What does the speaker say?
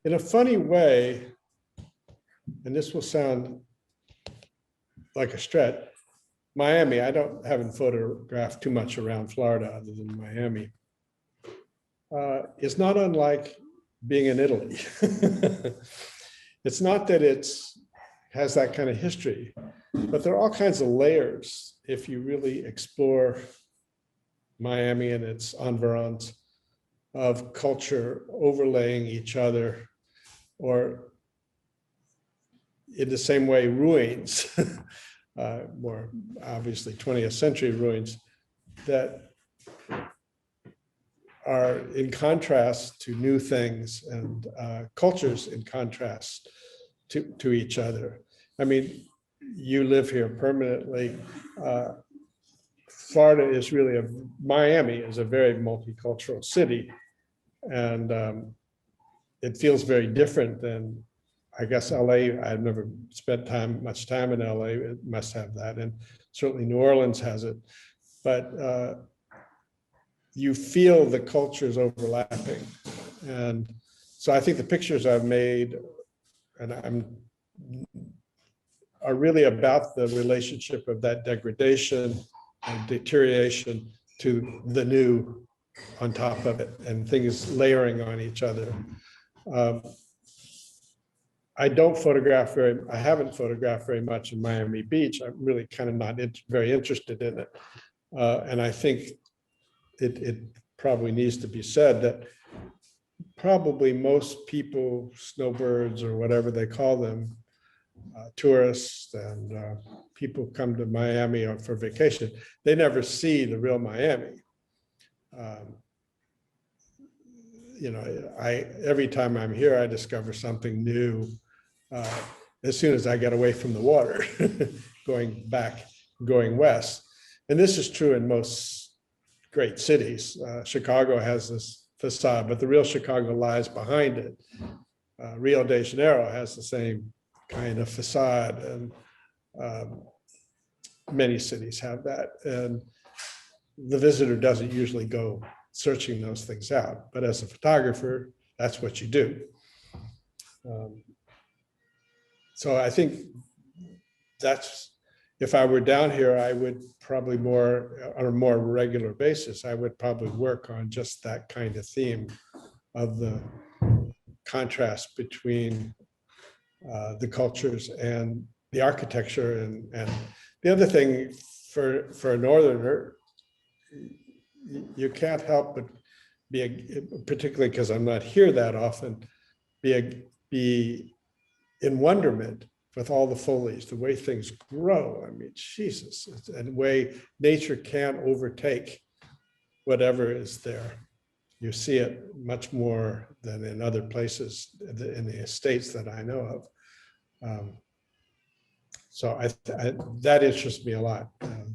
in a funny way, and this will sound like a stretch, Miami, haven't photographed too much around Florida other than Miami, is not unlike being in Italy. It's not that has that kind of history, but there are all kinds of layers if you really explore Miami and its environs of culture overlaying each other, or in the same way, ruins, more obviously 20th century ruins that are in contrast to new things, and cultures in contrast to each other. I mean, you live here permanently. Florida is really Miami is a very multicultural city, and it feels very different than, I guess, LA. I've never spent much time in LA. It must have that, and certainly New Orleans has it. But you feel the cultures overlapping, and so I think the pictures I've made, and are really about the relationship of that degradation and deterioration to the new on top of it, and things layering on each other. I haven't photographed very much in Miami Beach. I'm really kind of not very interested in it. And I think it probably needs to be said that probably most people, snowbirds or whatever they call them, tourists and people come to Miami for vacation, they never see the real Miami. You know, every time I'm here, I discover something new as soon as I get away from the water, going west. And this is true in most great cities. Chicago has this facade, but the real Chicago lies behind it. Rio de Janeiro has the same kind of facade, and many cities have that. And the visitor doesn't usually go searching those things out, but as a photographer, that's what you do. So I think if I were down here, I would probably on a more regular basis, I would probably work on just that kind of theme of the contrast between the cultures and the architecture. And the other thing for a Northerner, you can't help but particularly because I'm not here that often, be in wonderment with all the foliage, the way things grow. I mean, Jesus, and the way nature can't overtake whatever is there. You see it much more than in other places in the estates that I know of. So that interests me a lot.